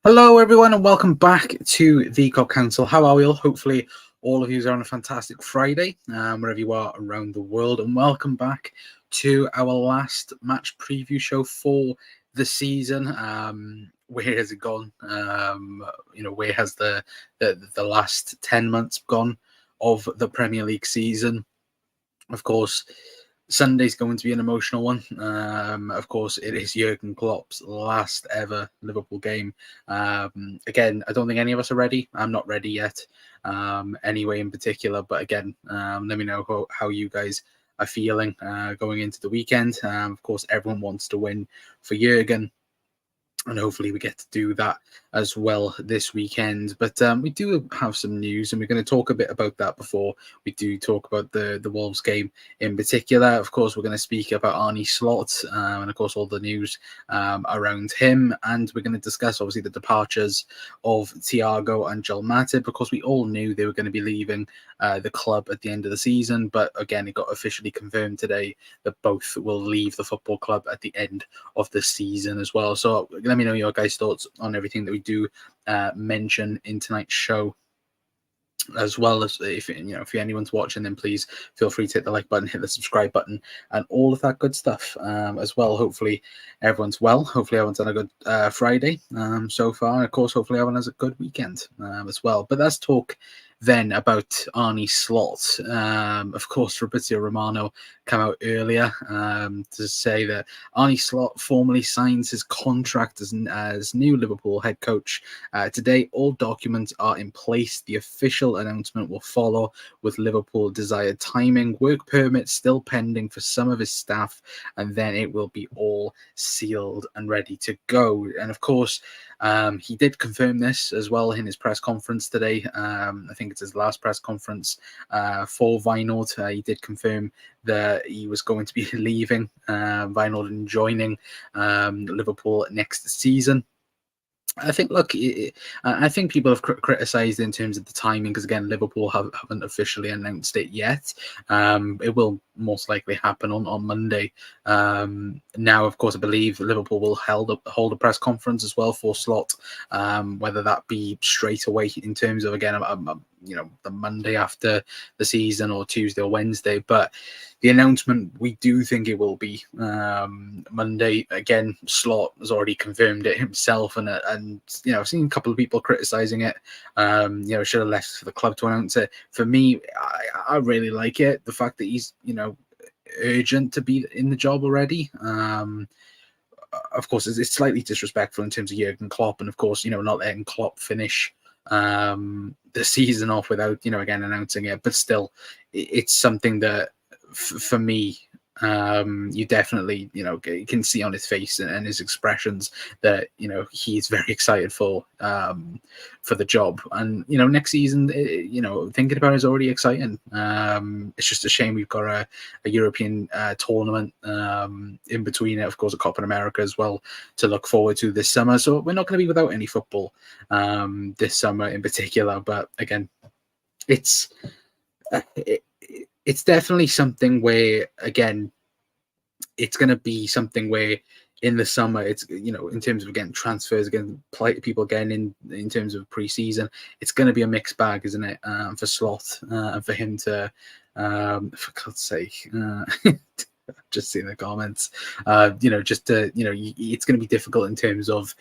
Hello, everyone, and welcome back to the Cop Council. How are we all? Hopefully, all of you are on a fantastic Friday, wherever you are around the world. And welcome back to our last match preview show for the season. Where has it gone? Where has the last 10 months gone of the Premier League season? Of course, Sunday's going to be an emotional one. Of course, it is Jurgen Klopp's last ever Liverpool game. Again, I don't think any of us are ready. I'm not ready yet, anyway, in particular. But again, let me know how you guys are feeling going into the weekend. Of course, everyone wants to win for Jurgen, and hopefully we get to do that as well this weekend. But we do have some news, and we're going to talk a bit about that before we do talk about the Wolves game in particular. Of course, we're going to speak about Arne Slot, and of course all the news around him, and we're going to discuss obviously the departures of Thiago and Joel Matip, because we all knew they were going to be leaving the club at the end of the season. But again, it got officially confirmed today that both will leave the football club at the end of the season as well. So let me know your guys' thoughts on everything that we do mention in tonight's show, as well as if anyone's watching, then please feel free to hit the like button, hit the subscribe button, and all of that good stuff as well. Hopefully everyone's well. Hopefully everyone's had a good Friday so far, and of course hopefully everyone has a good weekend as well. But let's talk then about Arne Slot. Of course, Fabrizio Romano came out earlier to say that Arne Slot formally signs his contract as new Liverpool head coach. Today, all documents are in place. The official announcement will follow with Liverpool desired timing. Work permits still pending for some of his staff, and then it will be all sealed and ready to go. And of course, he did confirm this as well in his press conference today. I think it's his last press conference for Feyenoord. He did confirm that he was going to be leaving Feyenoord and joining Liverpool next season. I think, look, I think people have criticised in terms of the timing, because again, Liverpool haven't officially announced it yet. It will most likely happen on Monday. Now, of course, I believe Liverpool will hold a press conference as well for Slot, whether that be straight away in terms of, again, the Monday after the season, or Tuesday or Wednesday. But the announcement, we do think it will be Monday. Again, Slot has already confirmed it himself, and I've seen a couple of people criticising it. Should have left for the club to announce it. For me, I really like it. The fact that he's urgent to be in the job already. Of course, it's slightly disrespectful in terms of Jurgen Klopp, and of course, not letting Klopp finish the season off without again announcing it. But still, it's something that for me, you definitely you can see on his face and his expressions that he's very excited for the job. And next season, thinking about it is already exciting. It's just a shame we've got a European tournament in between it, of course, a Copa America as well to look forward to this summer. So we're not going to be without any football this summer in particular. But again, it's definitely something where, again, it's going to be something where in the summer, it's, in terms of, again, transfers, again, people getting in terms of pre-season, it's going to be a mixed bag, isn't it, for Slot, and for him to, for God's sake, just seeing the comments, it's going to be difficult in terms of,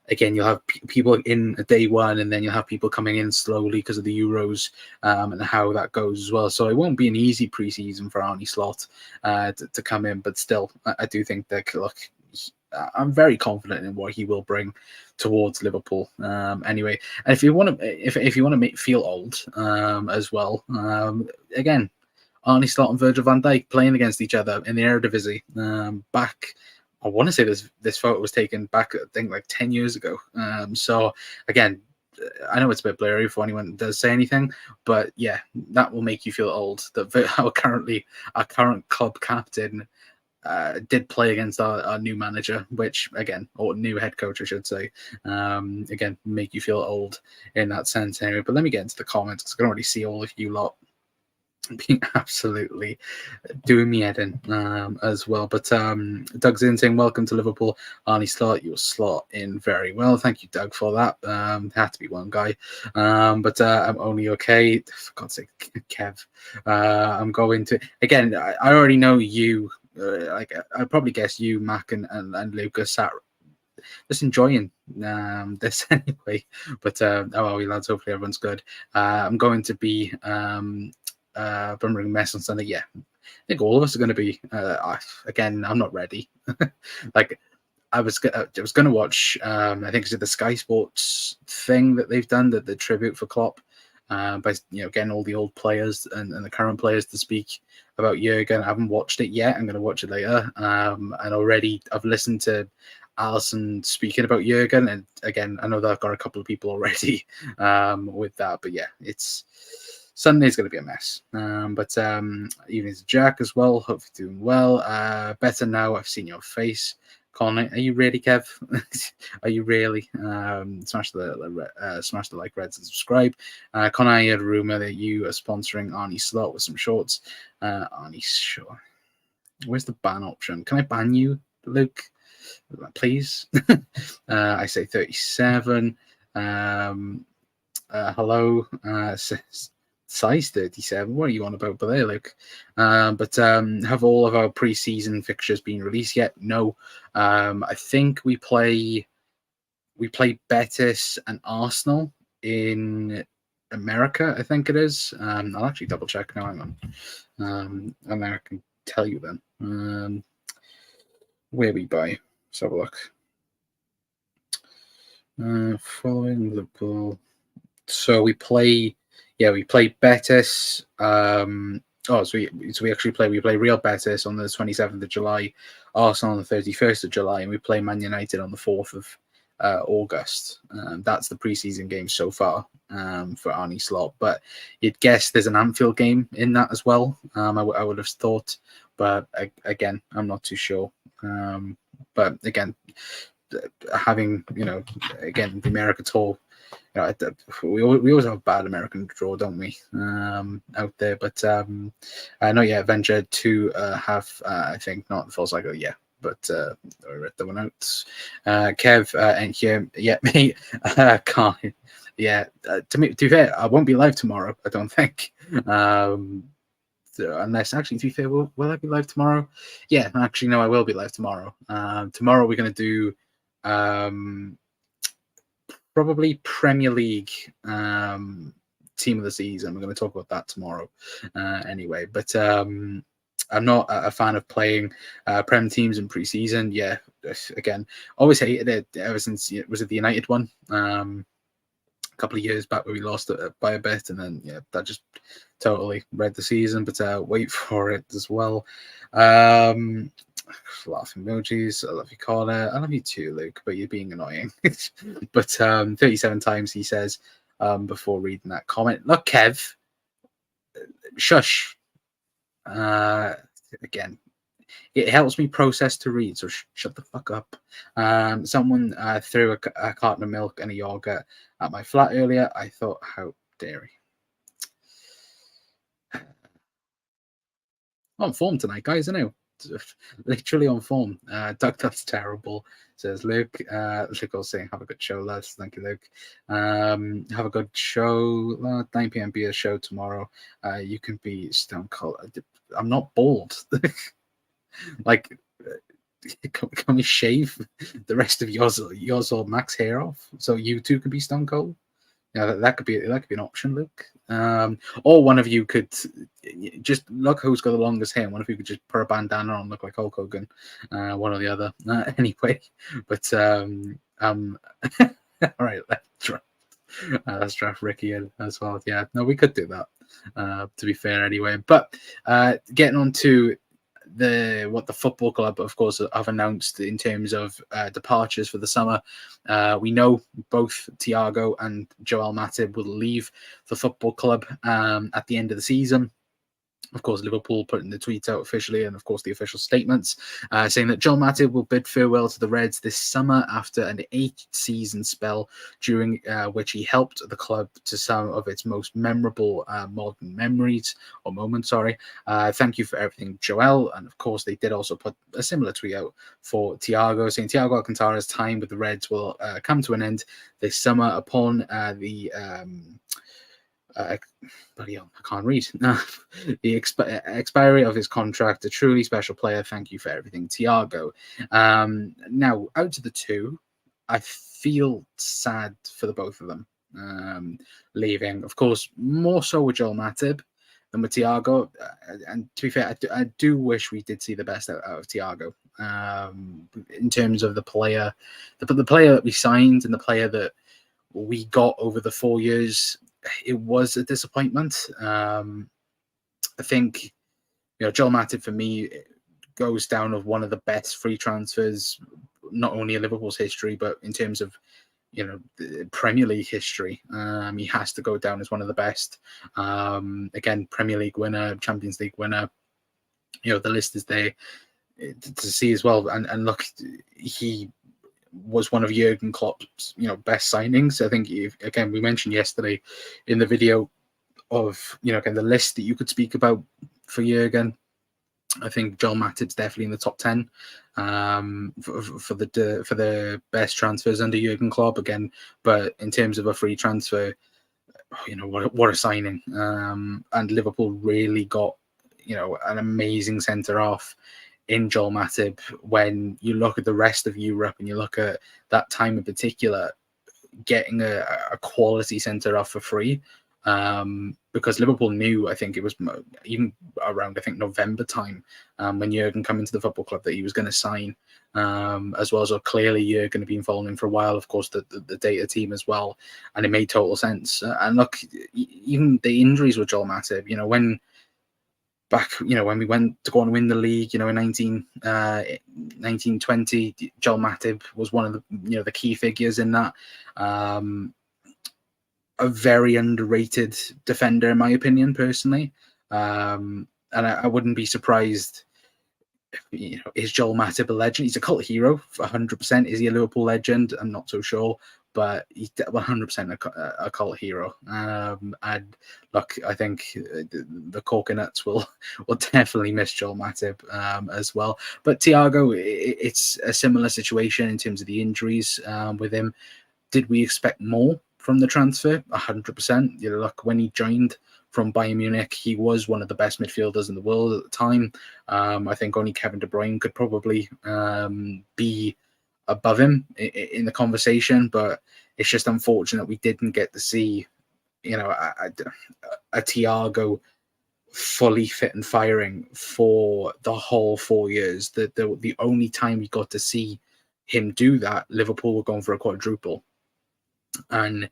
again, you'll have people in day one, and then you'll have people coming in slowly because of the Euros and how that goes as well. So it won't be an easy preseason for Arne Slot to come in, but still, I do think that, look, I'm very confident in what he will bring towards Liverpool. Anyway, and if you want to feel old as well, again, Arne Slot and Virgil van Dijk playing against each other in the Eredivisie back. I want to say this photo was taken back, I think, like 10 years ago. So again, I know it's a bit blurry for anyone that does say anything, but yeah, that will make you feel old. That our current club captain did play against our new manager, which again, or new head coach, I should say. Again, make you feel old in that sense anyway. But let me get into the comments, because I can already see all of you lot being absolutely doing me head in as well. But Doug's in saying, welcome to Liverpool. Arnie Slot, you slot in very well. Thank you, Doug, for that. Had to be one guy. But I'm only okay. For God's sake, Kev. I'm going to, again, I already know you. I'd probably guess you, Mac, and Lucas sat just enjoying this anyway. But how are we, lads? Hopefully everyone's good. I'm going to be Bunbury Mess on Sunday. Yeah, I think all of us are going to be. Again, I'm not ready. Like I was going to watch. I think it's the Sky Sports thing that they've done, that the tribute for Klopp. By getting all the old players and the current players to speak about Jurgen. I haven't watched it yet. I'm going to watch it later. And already I've listened to Alison speaking about Jurgen, and again, I know that I've got a couple of people already with that. But yeah, it's Sunday's going to be a mess. But evening's Jack as well. Hope you're doing well. Better now. I've seen your face. Connor, are you really, Kev? Are you really? Smash the like, reds, and subscribe. Connor, I heard a rumor that you are sponsoring Arnie Slot with some shorts. Arnie, sure. Where's the ban option? Can I ban you, Luke? Please. I say 37. Hello. Size 37. What are you on about there, Luke? But have all of our pre-season fixtures been released yet? No. I think we play Betis and Arsenal in America, I think it is. I'll actually double check now. Hang on. And then I can tell you then. Where we buy. Let's have a look. Following Liverpool. So we play Betis. So we actually play Real Betis on the 27th of July, Arsenal on the 31st of July, and we play Man United on the 4th of August. That's the preseason game so far for Arnie Slot. But you'd guess there's an Anfield game in that as well. I would have thought, but again, I'm not too sure. But again, having again the America tour. We always have a bad American draw, don't we? Out there, but not yet ventured to have. I think not the full cycle, yeah. But I read that one out. Kev and here, yeah, me, can't. Yeah, to be fair, I won't be live tomorrow. I don't think. Unless actually, to be fair, will I be live tomorrow? Yeah, actually, no, I will be live tomorrow. Tomorrow we're going to do. Probably Premier League team of the season. We're going to talk about that tomorrow anyway. But I'm not a fan of playing Prem teams in pre-season. Yeah, again, always hated it ever since was it the United one a couple of years back where we lost it by a bit, and then that just totally read the season. But wait for it as well. Laughing emojis. I love you, Connor. I love you too, Luke, but you're being annoying. But 37 times he says before reading that comment. Look, Kev, shush. Again, it helps me process to read, so shut the fuck up. Someone threw a carton of milk and a yogurt at my flat earlier. I thought, how dare he? On form tonight, guys, I know. Literally on form. Doug, that's terrible, says Luke. Luke will say, have a good show, lads. Thank you, Luke. Have a good show. 9 p.m. be a show tomorrow. You can be stone cold. I'm not bald. Like, can we shave the rest of yours or Mac's hair off so you two can be stone cold? Yeah, that could be an option, Luke. Or one of you could just look who's got the longest hair. One of you could just put a bandana on, look like Hulk Hogan. One or the other. Anyway, but all right, let's draft Ricky in as well. Yeah, no, we could do that. To be fair, anyway. But getting on to what the football club, of course, have announced in terms of departures for the summer. We know both Thiago and Joel Matip will leave the football club at the end of the season. Of course, Liverpool putting the tweets out officially, and of course the official statements saying that Joel Matip will bid farewell to the Reds this summer after an 8-season spell during which he helped the club to some of its most memorable modern memories or moments. Sorry, thank you for everything, Joel. And of course, they did also put a similar tweet out for Thiago, saying Thiago Alcantara's time with the Reds will come to an end this summer upon the bloody hell, I can't read. The expiry of his contract, a truly special player. Thank you for everything, Thiago. Now, out of the two, I feel sad for the both of them leaving. Of course, more so with Joel Matip than with Thiago. And to be fair, I do wish we did see the best out of Thiago in terms of the player that we signed and the player that we got over the 4 years. It was a disappointment. I think, Joel Matip for me goes down as one of the best free transfers, not only in Liverpool's history, but in terms of, the Premier League history. He has to go down as one of the best. Again, Premier League winner, Champions League winner. The list is there to see as well. And look, he was one of Jurgen Klopp's, best signings. I think, again, we mentioned yesterday in the video of, again, the list that you could speak about for Jurgen. I think Joel Matip's definitely in the top 10 for the best transfers under Jurgen Klopp again. But in terms of a free transfer, what a signing. And Liverpool really got, an amazing centre off in Joel Matip. When you look at the rest of Europe and you look at that time in particular, getting a quality centre off for free, because Liverpool knew, I think it was even around, November time, when Jurgen came into the football club, that he was going to sign, as well. So clearly Jurgen had been following him for a while, of course, the data team as well, and it made total sense. And look, even the injuries with Joel Matip, when we went to go and win the league, in 1920, Joel Matip was one of the, the key figures in that. A very underrated defender, in my opinion, personally. And I wouldn't be surprised if, is Joel Matip a legend? He's a cult hero, 100%. Is he a Liverpool legend? I'm not so sure. But he's 100% a cult hero. And look, I think the Coconuts will definitely miss Joel Matip as well. But Thiago, it's a similar situation in terms of the injuries with him. Did we expect more from the transfer? 100%. Look, when he joined from Bayern Munich, he was one of the best midfielders in the world at the time. I think only Kevin De Bruyne could probably be above him in the conversation, but it's just unfortunate we didn't get to see, a Thiago fully fit and firing for the whole 4 years. The only time we got to see him do that, Liverpool were going for a quadruple, and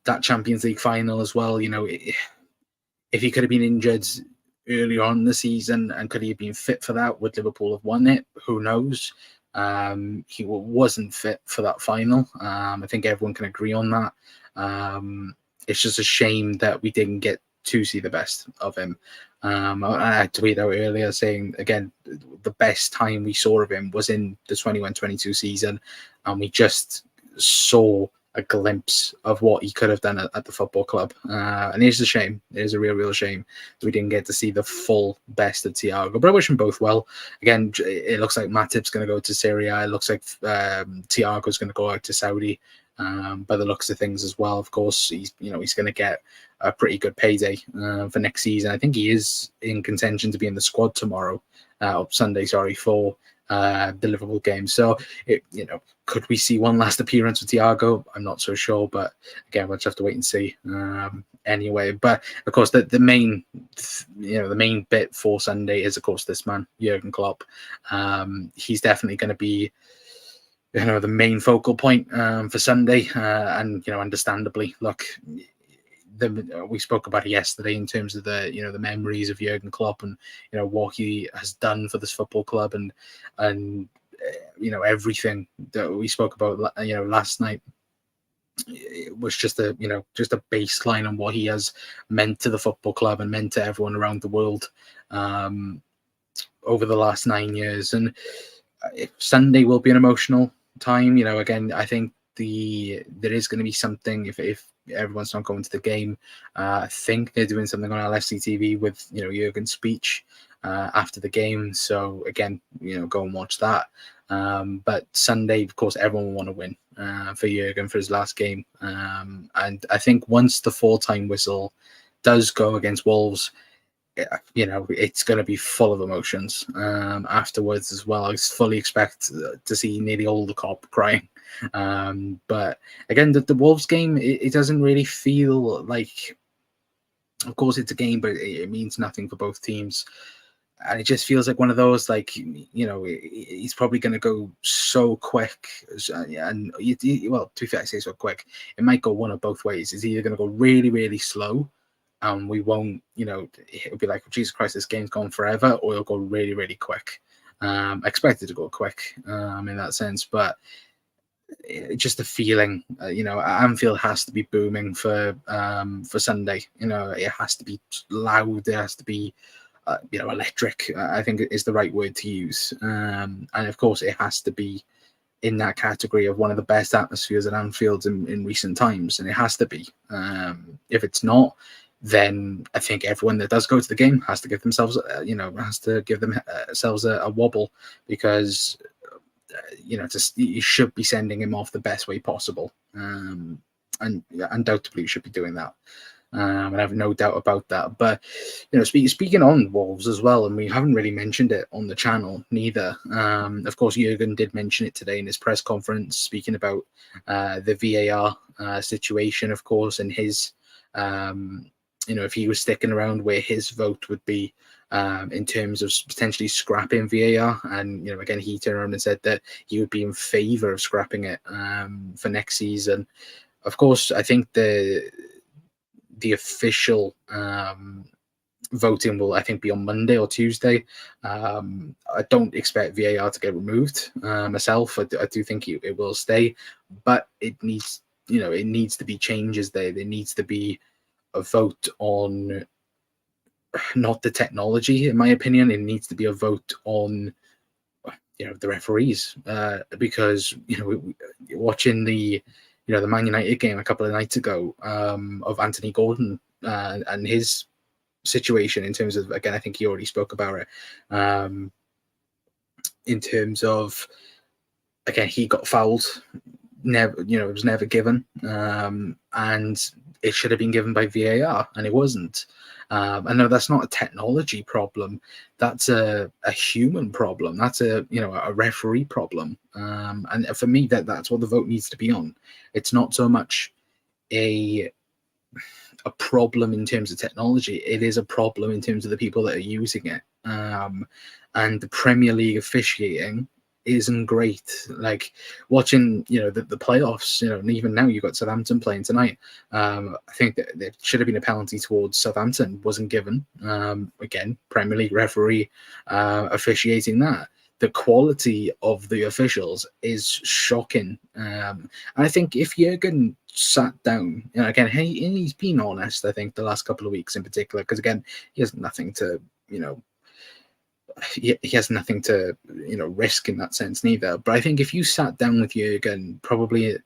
that Champions League final as well. If he could have been injured earlier on in the season and could he have been fit for that, would Liverpool have won it? Who knows? He wasn't fit for that final. I think everyone can agree on that. It's just a shame that we didn't get to see the best of him. I tweeted out earlier saying, again, the best time we saw of him was in the 21-22 season, and we just saw a glimpse of what he could have done at the football club. And it's a shame. It is a real shame that we didn't get to see the full best of Thiago. But I wish them both well. Again, it looks like Matip's going to go to Syria. It looks like Thiago's going to go out to Saudi. By the looks of things as well. Of course, he's going to get a pretty good payday for next season. I think he is in contention to be in the squad Sunday, for the Liverpool game. So, could we see one last appearance with Thiago? I'm not so sure, but again, we'll just have to wait and see. Anyway, but of course, the main bit for Sunday is, of course, this man, Jurgen Klopp. He's definitely going to be, the main focal point for Sunday, and understandably, look, we spoke about it yesterday in terms of the memories of Jurgen Klopp and what he has done for this football club and everything that we spoke about last night. it was just a just a baseline on what he has meant to the football club and meant to everyone around the world over the last 9 years. And Sunday will be an emotional time. Again, I think there is going to be something if everyone's not going to the game. I think they're doing something on LFC TV with Jurgen's speech after the game. So again, go and watch that. But Sunday, of course, everyone will want to win for Jurgen for his last game. And I think once the full-time whistle does go against Wolves, it's going to be full of emotions afterwards as well. I fully expect to see nearly all the Kop crying. But again, the Wolves game, it doesn't really feel like, of course it's a game, but it means nothing for both teams. And it just feels like one of those, like, he's probably going to go so quick. And, well, to be fair, I say so quick, it might go one of both ways. It's either going to go really, really slow, and we won't, it'll be like, Jesus Christ, this game's gone forever, or it'll go really, really quick. I expect it to go quick in that sense, but just a feeling, Anfield has to be booming for Sunday. It has to be loud. It has to be, electric, I think is the right word to use. And of course, it has to be in that category of one of the best atmospheres at Anfield in recent times, and it has to be. If it's not, then I think everyone that does go to the game has to give themselves, themselves a wobble, because you should be sending him off the best way possible, and undoubtedly you should be doing that. And I have no doubt about that. But speaking on Wolves as well, and we haven't really mentioned it on the channel neither. Of course, Jurgen did mention it today in his press conference, speaking about the VAR situation, of course, and his if he was sticking around, where his vote would be in terms of potentially scrapping VAR. And again, he turned around and said that he would be in favour of scrapping it for next season. Of course, I think the official voting will, I think, be on Monday or Tuesday. I don't expect VAR to get removed myself. I do think it will stay, but it needs to be changes there. There needs to be a vote on not the technology, in my opinion. It needs to be a vote on the referees, because watching the the Man United game a couple of nights ago of Anthony Gordon and his situation, in terms of, again, I think he already spoke about it, in terms of, again, he got fouled, never, it was never given, and it should have been given by VAR, and it wasn't. I know that's not a technology problem. That's a human problem. That's a referee problem. And for me, that's what the vote needs to be on. It's not so much a problem in terms of technology. It is a problem in terms of the people that are using it. And the Premier League officiating isn't great. Like watching, the playoffs, and even now you've got Southampton playing tonight. I think that there should have been a penalty towards Southampton, wasn't given. Again, Premier League referee officiating that. The quality of the officials is shocking. And I think if Jurgen sat down, again, he's been honest, I think, the last couple of weeks in particular, because again, he has nothing to, he has nothing to risk in that sense neither. But I think if you sat down with Jurgen probably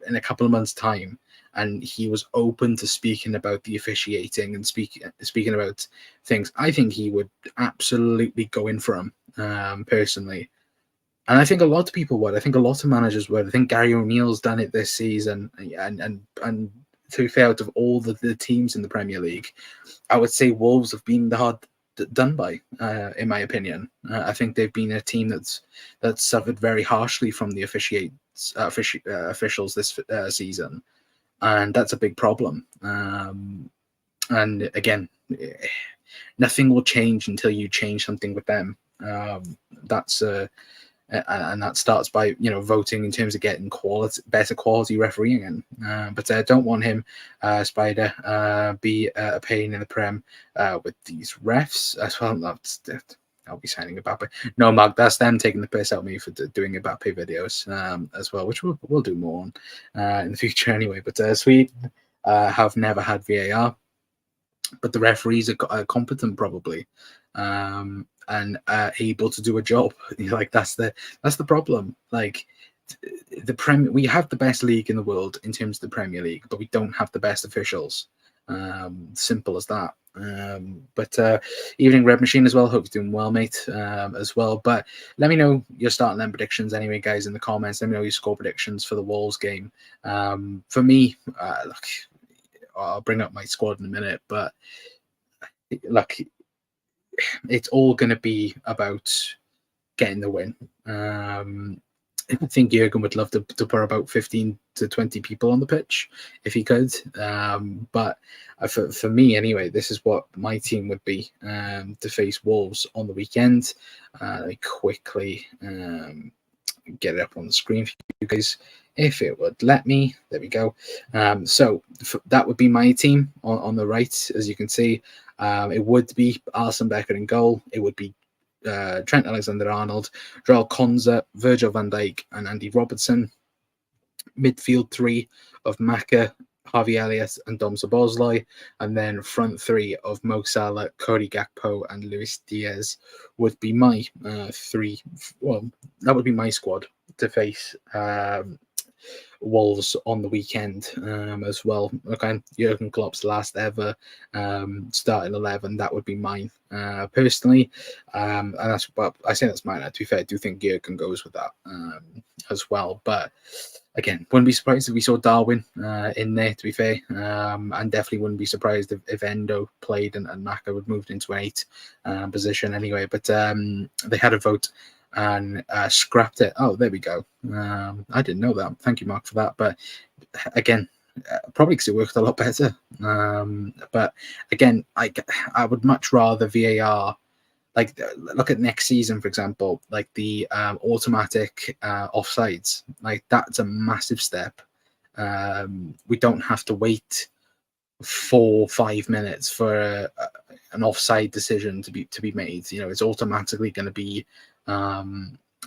in a couple of months' time, and he was open to speaking about the officiating and speaking about things, I think he would absolutely go in for him, personally. And I think a lot of people would. I think a lot of managers would. I think Gary O'Neill's done it this season, and to be fair, out of all the teams in the Premier League, I would say Wolves have been the hard done by, in my opinion. I think they've been a team that's suffered very harshly from the officials this season, and that's a big problem. And again, nothing will change until you change something with them. And that starts by voting in terms of getting better quality refereeing in. But I don't want him, Spider, be a pain in the Prem with these refs as well. I'll be signing Mbappe. No, Mark, that's them taking the piss out of me for doing Mbappe videos as well, which we'll do more on in the future anyway. But Sweden have never had VAR, but the referees are competent probably, and able to do a job. Like that's the problem. Like we have the best league in the world in terms of the Premier League, but we don't have the best officials. Simple as that. But Evening Red Machine as well. Hope you're doing well, mate, as well. But let me know your starting line predictions anyway, guys, in the comments. Let me know your score predictions for the Wolves game. For me, look, I'll bring up my squad in a minute, but look, it's all going to be about getting the win. I think Jurgen would love to put about 15 to 20 people on the pitch if he could. But for me, anyway, this is what my team would be to face Wolves on the weekend. Let me quickly get it up on the screen for you guys, if it would let me. There we go. So that would be my team on the right, as you can see. It would be Alisson Becker in goal. It would be Trent Alexander-Arnold, Joel Konza, Virgil van Dijk, and Andy Robertson. Midfield three of Maka, Harvey Elliott, and Dom Szoboszlai, and then front three of Mo Salah, Cody Gakpo, and Luis Diaz would be my three. Well, that would be my squad to face Wolves on the weekend as well. Okay, Jurgen Klopp's last ever starting 11. That would be mine personally, and that's what I say. That's mine. To be fair, I do think Jurgen goes with that as well. But again, wouldn't be surprised if we saw Darwin in there. To be fair, and definitely wouldn't be surprised if Endo played and Maka would moved into an 8 position anyway. But they had a vote and scrapped it. Oh, there we go. I didn't know that. Thank you, Mark, for that. But again, probably because it worked a lot better. But again, I would much rather VAR. Like, look at next season, for example, like the automatic offsides. Like, that's a massive step. We don't have to wait 4-5 minutes for an offside decision to be made. You know, it's automatically going to be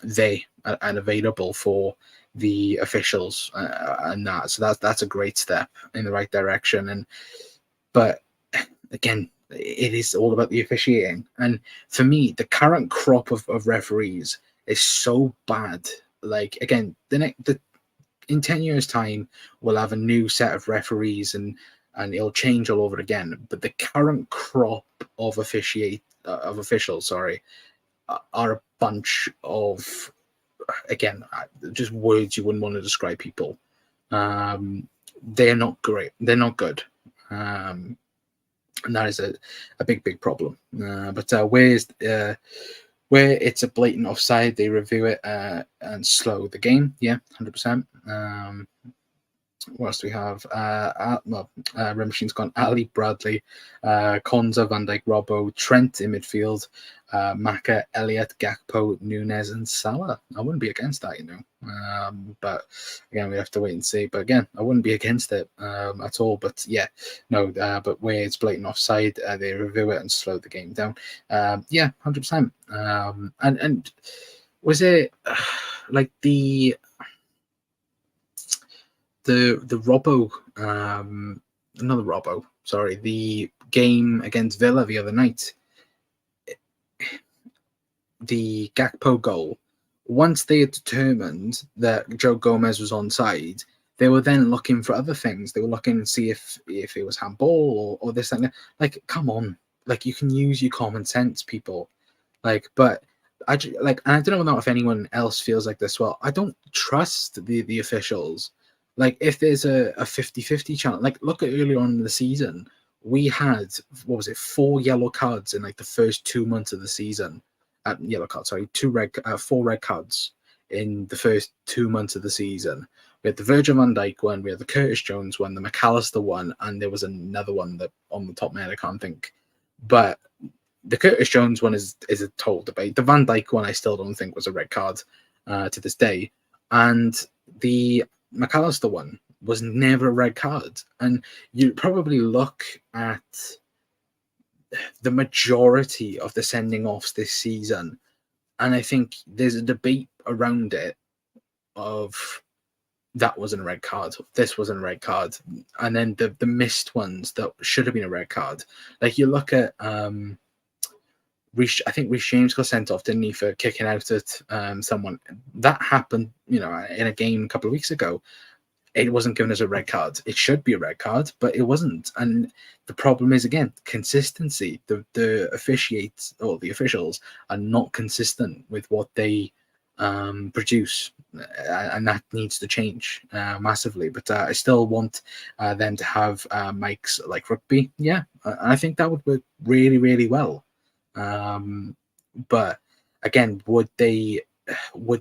there and available for the officials and that. So that's a great step in the right direction. But again, it is all about the officiating. And for me, the current crop of referees is so bad. Like, again, in 10 years' time, we'll have a new set of referees and it'll change all over again. But the current crop of officials, are a bunch of, again, just words you wouldn't want to describe people. They're not great. They're not good. And that is a big problem. But where it's a blatant offside, they review it and slow the game. Yeah, 100%. What else do we have? Red Machine's gone. Ali, Bradley, Konza, Van Dijk, Robbo, Trent in midfield, Maka, Elliott, Gakpo, Nunes, and Salah. I wouldn't be against that, you know. But again, we have to wait and see. But again, I wouldn't be against it at all. But yeah, no. But where it's blatant offside, they review it and slow the game down. Yeah, 100%. And was it like the Robbo, another Robbo, the game against Villa the other night, the Gakpo goal, once they had determined that Joe Gomez was onside, they were then looking for other things. They were looking to see if it was handball or this and that. Like, come on. Like, you can use your common sense, people. Like, but I don't know if anyone else feels like this. Well, I don't trust the officials. Like, if there's a 50-50 chance, like, look at earlier on in the season, we had, 4 yellow cards in like the first 2 months of the season. 4 red cards in the first 2 months of the season. We had the Virgil van Dijk one, we had the Curtis Jones one, the McAllister one, and there was another one that on the top of my head I can't think. But the Curtis Jones one is a total debate. The Van Dijk one I still don't think was a red card to this day. And the McAllister one was never a red card. And you probably look at the majority of the sending offs this season, and I think there's a debate around it of that wasn't a red card, this wasn't a red card, and then the missed ones that should have been a red card. Like you look at I think Reece James got sent off, didn't he, for kicking out at someone. That happened, in a game a couple of weeks ago. It wasn't given as a red card. It should be a red card, but it wasn't. And the problem is, again, consistency. The officials are not consistent with what they produce, and that needs to change massively. But I still want them to have mics like rugby. Yeah, I think that would work really, really well. But again, would they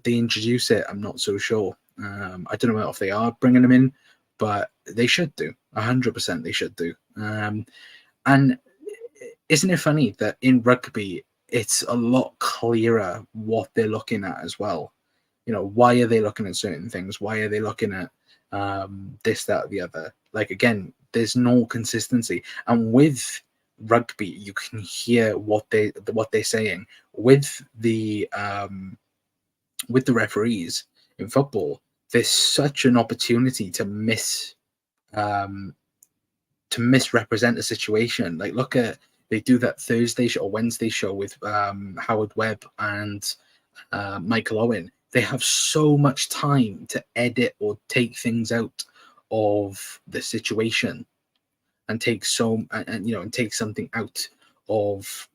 introduce it? I'm not so sure. I don't know if they are bringing them in, but they should do. 100% they should do. And isn't it funny that in rugby, it's a lot clearer what they're looking at as well? Why are they looking at certain things? Why are they looking at this, that, or the other? Like, again, there's no consistency. And with rugby, you can hear what they're saying. With the referees in football, there's such an opportunity to misrepresent a situation. Like, look at, they do that Thursday show or Wednesday show with Howard Webb and Michael Owen. They have so much time to edit or take things out of the situation and take something out of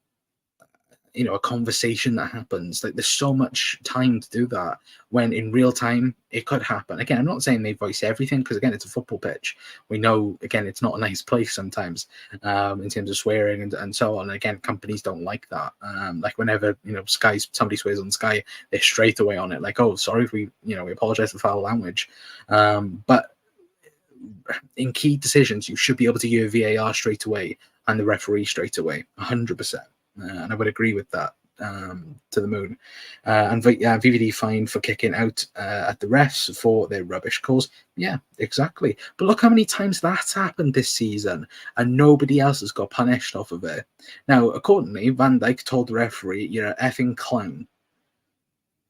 a conversation that happens. Like, there's so much time to do that, when in real time it could happen. Again, I'm not saying they voice everything, because again, it's a football pitch. We know, again, it's not a nice place sometimes in terms of swearing and so on. And again, companies don't like that. Like, whenever somebody swears on Sky, they're straight away on it, like, oh, sorry, we apologize for foul language. But in key decisions, you should be able to hear VAR straight away and the referee straight away, 100%. And I would agree with that to the moon. And VVD fined for kicking out at the refs for their rubbish calls. Yeah, exactly. But look how many times that's happened this season, and nobody else has got punished off of it. Now, accordingly, Van Dijk told the referee, "You're an effing clown."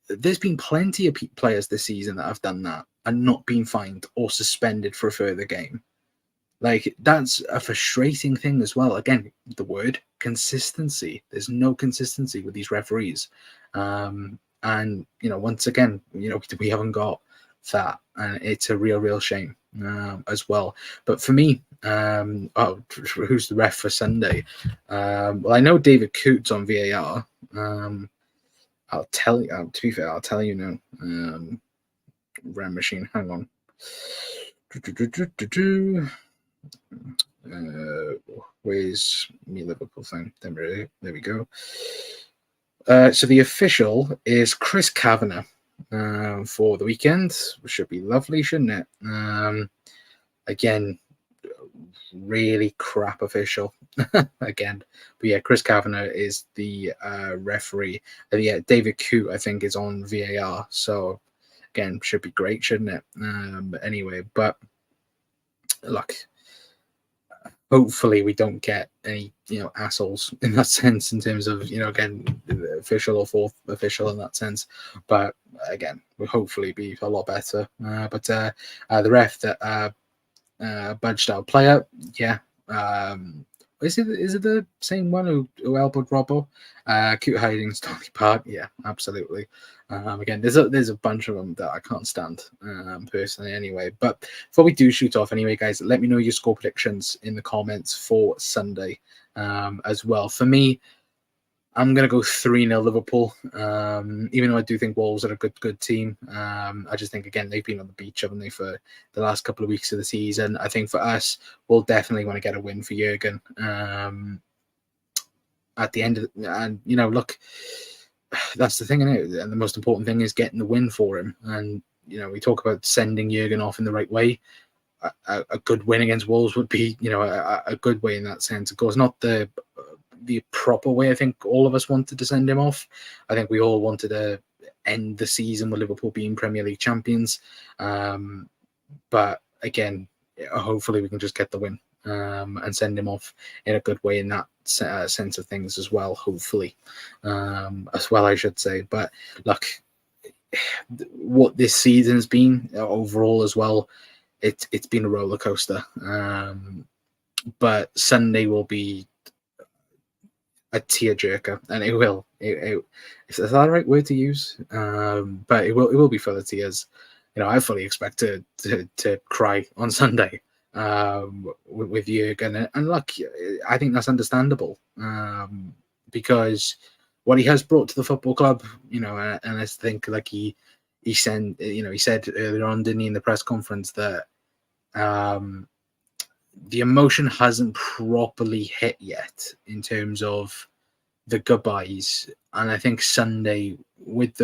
There's been plenty of players this season that have done that and not been fined or suspended for a further game. Like, that's a frustrating thing as well. Again, the word consistency. There's no consistency with these referees. And, once again, we haven't got that. And it's a real shame as well. But for me, who's the ref for Sunday? Well, I know David Coote's on VAR. I'll tell you, to be fair, I'll tell you now. Ram machine, hang on. Where's me Liverpool thing? There we go. So the official is Chris Kavanagh for the weekend, which should be lovely, shouldn't it? Again, really crap official again. But yeah, Chris Kavanagh is the referee. Yeah, David Coote, I think, is on VAR. So again, should be great, shouldn't it? Anyway, but look, hopefully we don't get any assholes in that sense, in terms of again, official or fourth official in that sense. But again, we'll hopefully be a lot better. But the ref that budged our player, yeah. Is it the same one who elbowed Robbo? Cute hiding, Stanley Park. Yeah, absolutely. Again, there's a bunch of them that I can't stand personally. Anyway, but before we do shoot off, anyway, guys, let me know your score predictions in the comments for Sunday as well. For me, I'm going to go 3-0 Liverpool, even though I do think Wolves are a good team. I just think, again, they've been on the beach, haven't they, for the last couple of weeks of the season. I think for us, we'll definitely want to get a win for Jurgen at the end of and look, that's the thing, isn't it? And the most important thing is getting the win for him. And, we talk about sending Jurgen off in the right way. A good win against Wolves would be, a good way in that sense. Of course, not the proper way I think all of us wanted to send him off. I think we all wanted to end the season with Liverpool being Premier League champions. But again, hopefully we can just get the win and send him off in a good way in that sense of things as well, hopefully, as well, I should say. But look, what this season's been overall as well, it's been a roller coaster. But Sunday will be a tearjerker, and it will. Is that the right word to use? But it will be full of tears. I fully expect to cry on Sunday with Jurgen, and look, I think that's understandable because what he has brought to the football club, and I think like he said, he said earlier on, didn't he, in the press conference that the emotion hasn't properly hit yet in terms of the goodbyes, and I think Sunday with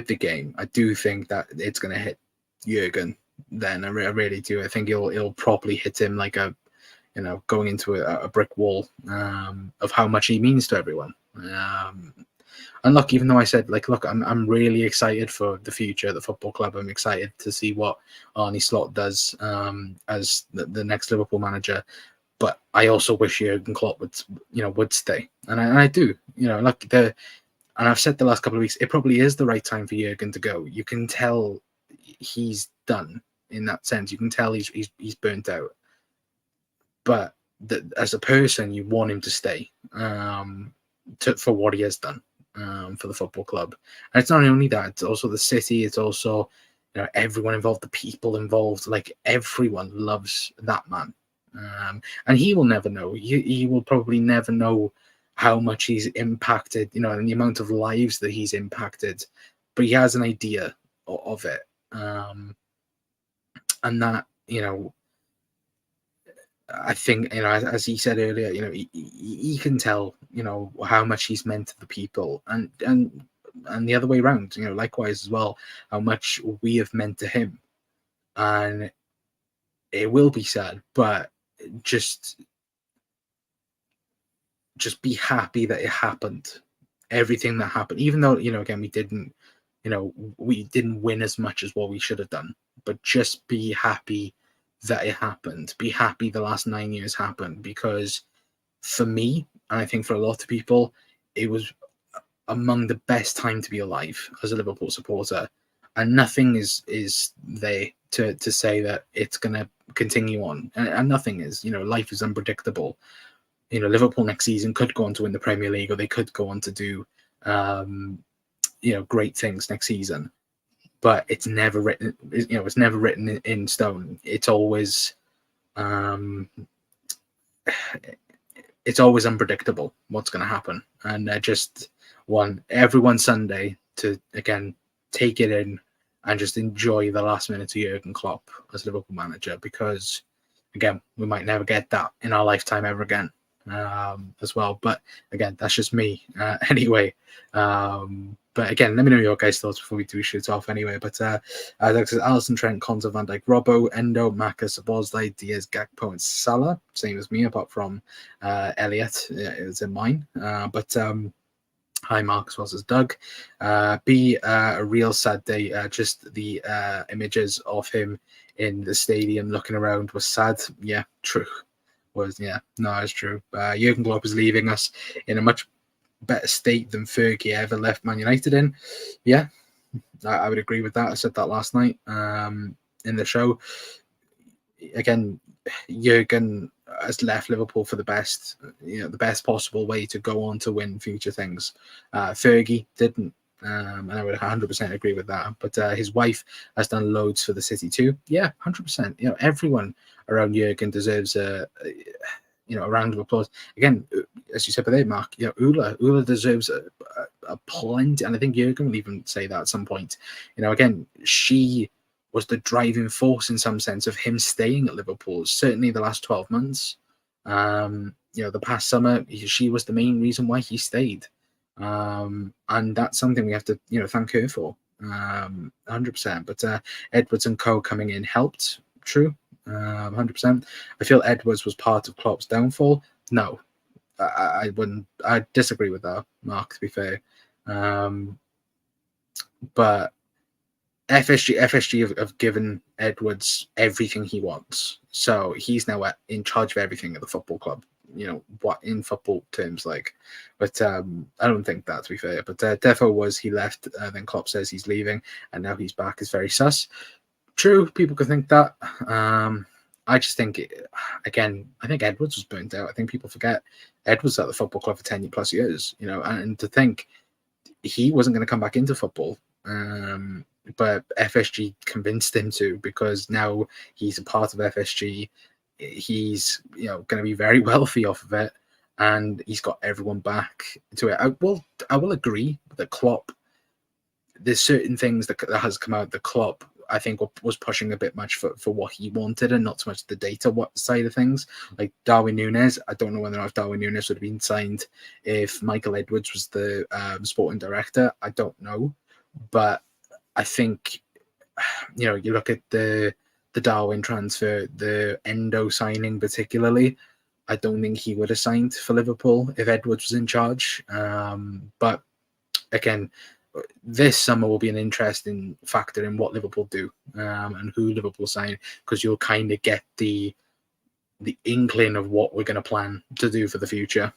the game, I do think that it's going to hit Jurgen. Then I really do. I think it'll properly hit him like going into a brick wall of how much he means to everyone. And look, even though I said look, I'm really excited for the future of the football club. I'm excited to see what Arne Slot does as the next Liverpool manager. But I also wish Jurgen Klopp would stay, and I do. And I've said the last couple of weeks, it probably is the right time for Jurgen to go. You can tell he's done in that sense. You can tell he's burnt out. But as a person, you want him to stay for what he has done for the football club. And it's not only that; it's also the city. It's also everyone involved, the people involved. Like everyone loves that man, and he will never know. He will probably never know how much he's impacted, and the amount of lives that he's impacted, but he has an idea of it. And that, I think, as he said earlier, he can tell, how much he's meant to the people, and the other way around, likewise as well, how much we have meant to him. And it will be sad, but just be happy that it happened. Everything that happened, even though again we didn't win as much as what we should have done, but just be happy that it happened. Be happy the last 9 years happened, because for me, and I think for a lot of people, it was among the best time to be alive as a Liverpool supporter, and nothing is there to say that it's going to continue on, and nothing is. Life is unpredictable. Liverpool next season could go on to win the Premier League, or they could go on to do, great things next season. But it's never written. It's never written in stone. It's always, it's always unpredictable what's going to happen. And I just want everyone Sunday to again take it in and just enjoy the last minute of Jurgen Klopp as Liverpool manager, because again, we might never get that in our lifetime ever again. As well, but again, that's just me anyway. But again, let me know your guys' thoughts before we do shoot off anyway. But Alisson, Trent, Konza, Van Dijk, Robbo, Endo, Maka, Szoboszlai, Diaz, Gakpo, and Salah, same as me, apart from Elliot is in mine. But hi, Mark, as well as Doug. Be a real sad day. Just the images of him in the stadium looking around was sad. Yeah, true. It's true. Jurgen Klopp is leaving us in a much better state than Fergie ever left Man United in. Yeah, I would agree with that. I said that last night in the show. Again, Jurgen has left Liverpool for the best, the best possible way to go on to win future things. Fergie didn't. And I would 100% agree with that. But his wife has done loads for the city too. Yeah, 100%. Everyone around Jurgen deserves a round of applause. Again, as you said there, Mark, Ula deserves a plenty, and I think Jurgen will even say that at some point. Again, she was the driving force in some sense of him staying at Liverpool. Certainly the last 12 months. The past summer, she was the main reason why he stayed. And that's something we have to thank her for 100%. But Edwards and Co coming in helped. True, 100%. I feel Edwards was part of Klopp's downfall. No, I wouldn't. I disagree with that, Mark, to be fair. But FSG have given Edwards everything he wants, so he's now in charge of everything at the football club. You know what in football terms, like, but I don't think that, to be fair. But Defo was, he left, then Klopp says he's leaving, and now he's back. Is very sus. True, people could think that. I just think, again, I think Edwards was burnt out. I think people forget Edwards at the football club for 10 plus years. You know, and to think he wasn't going to come back into football. But FSG convinced him to, because now he's a part of FSG. He's, you know, going to be very wealthy off of it, and he's got everyone back to it. I will agree that Klopp, there's certain things that has come out. The Klopp, I think, was pushing a bit much for what he wanted, and not so much the data side of things. Like Darwin Núñez, I don't know whether or not Darwin Núñez would have been signed if Michael Edwards was the sporting director. I don't know, but I think, you know, you look at the Darwin transfer, the Endo signing particularly, I don't think he would have signed for Liverpool if Edwards was in charge. But again, this summer will be an interesting factor in what Liverpool do, and who Liverpool sign, because you'll kind of get the inkling of what we're going to plan to do for the future,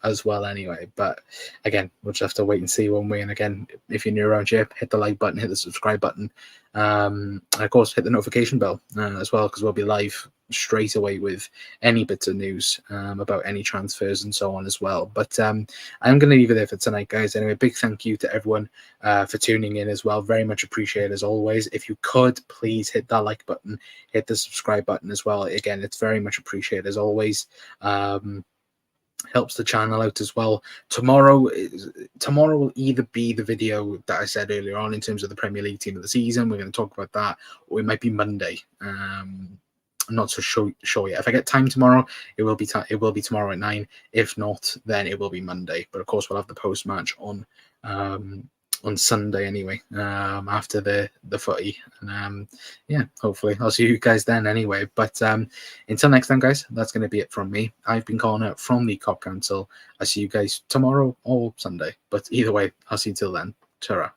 as well anyway. But again, we'll just have to wait and see, won't we? And again, if you're new around here, hit the like button, hit the subscribe button, and of course hit the notification bell as well, because we'll be live straight away with any bits of news about any transfers and so on as well. But I'm going to leave it there for tonight, guys. Anyway, big thank you to everyone for tuning in as well. Very much appreciated as always. If you could, please hit that like button, hit the subscribe button as well. Again, it's very much appreciated as always. Helps the channel out as well. Tomorrow will either be the video that I said earlier on in terms of the Premier League team of the season. We're going to talk about that, or it might be Monday. I'm not so sure yet. If I get time tomorrow, it will be tomorrow at 9. If not, then it will be Monday. But of course, we'll have the post match on Sunday anyway, after the footy. And yeah, hopefully I'll see you guys then anyway. But until next time, guys, that's going to be it from me. I've been Connor from the Cop Council. I'll see you guys tomorrow or Sunday. But either way, I'll see you till then. Ta-ra.